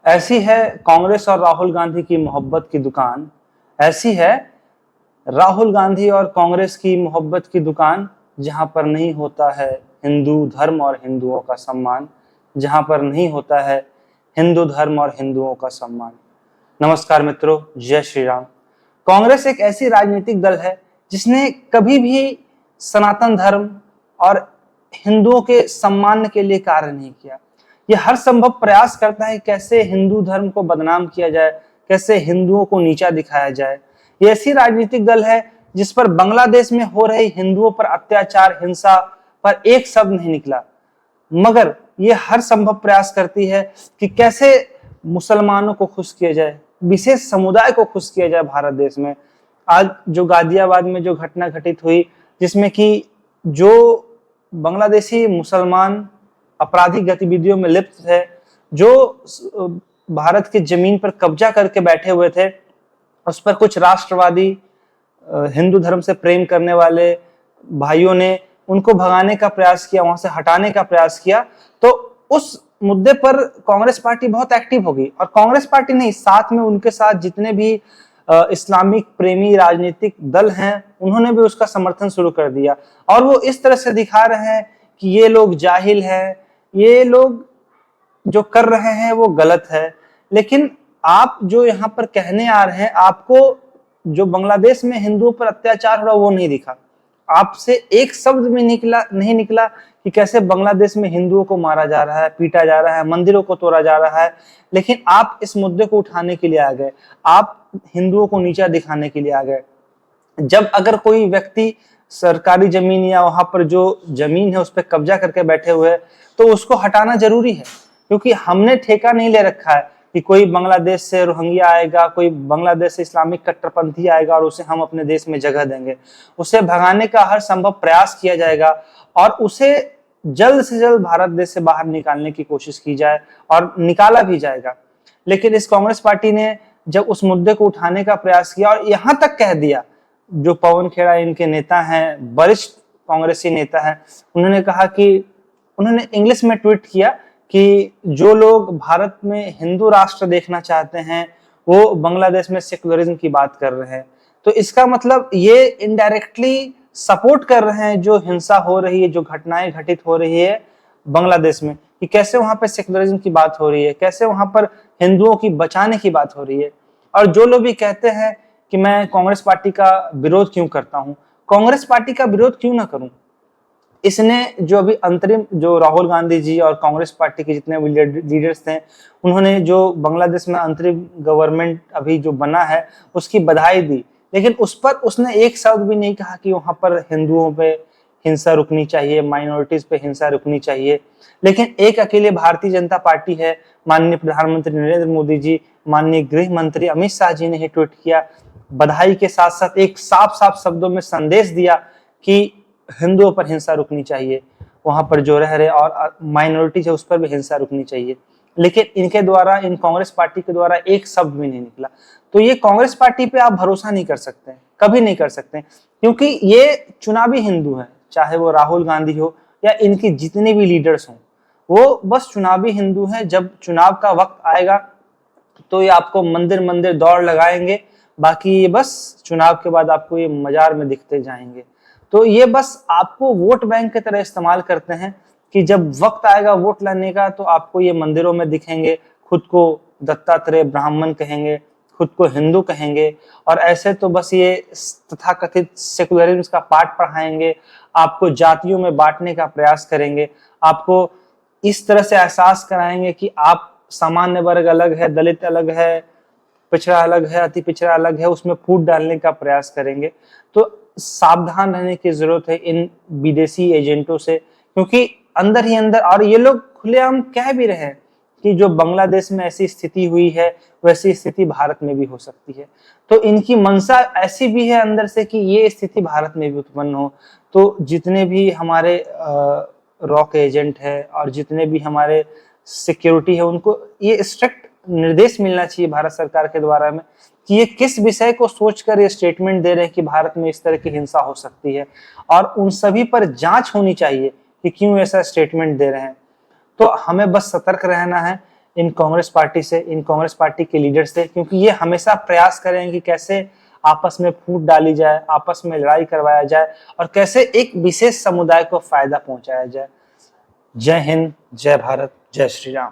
ऐसी है कांग्रेस और राहुल गांधी की मोहब्बत की दुकान। ऐसी है राहुल गांधी और कांग्रेस की मोहब्बत की दुकान, जहां पर नहीं होता है हिंदू धर्म और हिंदुओं का सम्मान। जहां पर नहीं होता है हिंदू धर्म और हिंदुओं का सम्मान। नमस्कार मित्रों, जय श्री राम। कांग्रेस एक ऐसी राजनीतिक दल है जिसने कभी भी सनातन धर्म और हिंदुओं के सम्मान के लिए कार्य नहीं किया। यह हर संभव प्रयास करता है कैसे हिंदू धर्म को बदनाम किया जाए, कैसे हिंदुओं को नीचा दिखाया जाए। ये ऐसी राजनीतिक दल है जिस पर बांग्लादेश में हो रही हिंदुओं पर अत्याचार, हिंसा पर एक शब्द नहीं निकला, मगर ये हर संभव प्रयास करती है कि कैसे मुसलमानों को खुश किया जाए, विशेष समुदाय को खुश किया जाए भारत देश में। आज जो गाजियाबाद में जो घटना घटित हुई, जिसमें कि जो बांग्लादेशी मुसलमान आपराधिक गतिविधियों में लिप्त थे, जो भारत की जमीन पर कब्जा करके बैठे हुए थे, उस पर कुछ राष्ट्रवादी हिंदू धर्म से प्रेम करने वाले भाइयों ने उनको भगाने का प्रयास किया, वहां से हटाने का प्रयास किया। तो उस मुद्दे पर कांग्रेस पार्टी बहुत एक्टिव होगी, और कांग्रेस पार्टी नहीं, साथ में उनके साथ जितने भी इस्लामिक प्रेमी राजनीतिक दल हैं, उन्होंने भी उसका समर्थन शुरू कर दिया। और वो इस तरह से दिखा रहे हैं कि ये लोग जाहिल हैं, ये लोग जो कर रहे हैं वो गलत है। लेकिन आप जो यहाँ पर कहने आ रहे हैं, आपको जो बांग्लादेश में हिंदुओं पर अत्याचार हो रहा वो नहीं दिखा। आपसे एक शब्द में नहीं निकला कि कैसे बांग्लादेश में हिंदुओं को मारा जा रहा है, पीटा जा रहा है, मंदिरों को तोड़ा जा रहा है। लेकिन आप इस मुद्दे को उठाने के लिए आ गए, आप हिंदुओं को नीचा दिखाने के लिए आ गए। जब अगर कोई व्यक्ति सरकारी जमीन या वहां पर जो जमीन है उस पर कब्जा करके बैठे हुए हैं, तो उसको हटाना जरूरी है, क्योंकि हमने ठेका नहीं ले रखा है कि कोई बांग्लादेश से रोहिंग्या आएगा, कोई बांग्लादेश से इस्लामिक कट्टरपंथी आएगा और उसे हम अपने देश में जगह देंगे। उसे भगाने का हर संभव प्रयास किया जाएगा और उसे जल्द से जल्द भारत देश से बाहर निकालने की कोशिश की जाए, और निकाला भी जाएगा। लेकिन इस कांग्रेस पार्टी ने जब उस मुद्दे को उठाने का प्रयास किया और यहां तक कह दिया, जो पवन खेड़ा इनके नेता हैं, वरिष्ठ कांग्रेसी नेता हैं, उन्होंने कहा कि, उन्होंने इंग्लिश में ट्वीट किया कि जो लोग भारत में हिंदू राष्ट्र देखना चाहते हैं वो बांग्लादेश में सेकुलरिज्म की बात कर रहे हैं। तो इसका मतलब ये इनडायरेक्टली सपोर्ट कर रहे हैं जो हिंसा हो रही है, जो घटनाएं घटित हो रही है बांग्लादेश में, कि कैसे वहां पर सेकुलरिज्म की बात हो रही है, कैसे वहां पर हिंदुओं की बचाने की बात हो रही है। और जो लोग भी कहते हैं कि मैं कांग्रेस पार्टी का विरोध क्यों करता हूं, कांग्रेस पार्टी का विरोध क्यों ना करूं। इसने जो अभी अंतरिम जो राहुल गांधी जी और कांग्रेस पार्टी के जितने भी लीडर्स थे, उन्होंने जो बांग्लादेश में अंतरिम गवर्नमेंट अभी जो बना है उसकी बधाई दी, लेकिन उस पर उसने एक शब्द भी नहीं कहा कि वहां पर हिंदुओं पे हिंसा रुकनी चाहिए, माइनॉरिटीज पे हिंसा रुकनी चाहिए। लेकिन एक अकेले भारतीय जनता पार्टी है, माननीय प्रधानमंत्री नरेंद्र मोदी जी, माननीय गृह मंत्री अमित शाह जी ने ही ट्वीट किया, बधाई के साथ साथ एक साफ साफ शब्दों में संदेश दिया कि हिंदुओं पर हिंसा रुकनी चाहिए, वहां पर जो रह रहे और माइनॉरिटीज है उस पर भी हिंसा रुकनी चाहिए। लेकिन इनके द्वारा, इन कांग्रेस पार्टी के द्वारा एक शब्द भी नहीं निकला। तो ये कांग्रेस पार्टी पे आप भरोसा नहीं कर सकते, कभी नहीं कर सकते, क्योंकि ये चुनावी हिंदू है, चाहे वो राहुल गांधी हो या इनके जितने भी लीडर्स हों, वो बस चुनावी हिंदू हैं। जब चुनाव का वक्त आएगा तो ये आपको मंदिर मंदिर दौड़ लगाएंगे, बाकी ये बस चुनाव के बाद आपको ये मजार में दिखते जाएंगे। तो ये बस आपको वोट बैंक की तरह इस्तेमाल करते हैं कि जब वक्त आएगा वोट लेने का तो आपको ये मंदिरों में दिखेंगे, खुद को दत्तात्रेय ब्राह्मण कहेंगे, खुद को हिंदू कहेंगे, और ऐसे तो बस ये तथाकथित सेकुलरिज्म का पाठ पढ़ाएंगे, आपको जातियों में बांटने का प्रयास करेंगे, आपको इस तरह से एहसास कराएंगे कि आप सामान्य वर्ग अलग है, दलित अलग है, पिछड़ा अलग है, अति पिछड़ा अलग है, उसमें फूट डालने का प्रयास करेंगे। तो सावधान रहने की जरूरत है इन विदेशी एजेंटों से, क्योंकि अंदर ही अंदर, और ये लोग खुलेआम कह भी रहे हैं कि जो बांग्लादेश में ऐसी स्थिति हुई है वैसी स्थिति भारत में भी हो सकती है। तो इनकी मंशा ऐसी भी है अंदर से कि ये स्थिति भारत में भी उत्पन्न हो। तो जितने भी हमारे रॉक एजेंट है और जितने भी हमारे सिक्योरिटी है, उनको ये स्ट्रिक्ट निर्देश मिलना चाहिए भारत सरकार के द्वारा में कि ये किस विषय को सोचकर ये स्टेटमेंट दे रहे हैं कि भारत में इस तरह की हिंसा हो सकती है, और उन सभी पर जांच होनी चाहिए कि क्यों ऐसा स्टेटमेंट दे रहे हैं। तो हमें बस सतर्क रहना है इन कांग्रेस पार्टी से, इन कांग्रेस पार्टी के लीडर से, क्योंकि ये हमेशा प्रयास करें कि कैसे आपस में फूट डाली जाए, आपस में लड़ाई करवाया जाए और कैसे एक विशेष समुदाय को फायदा पहुंचाया जाए। जय हिंद, जय भारत, जय श्री राम।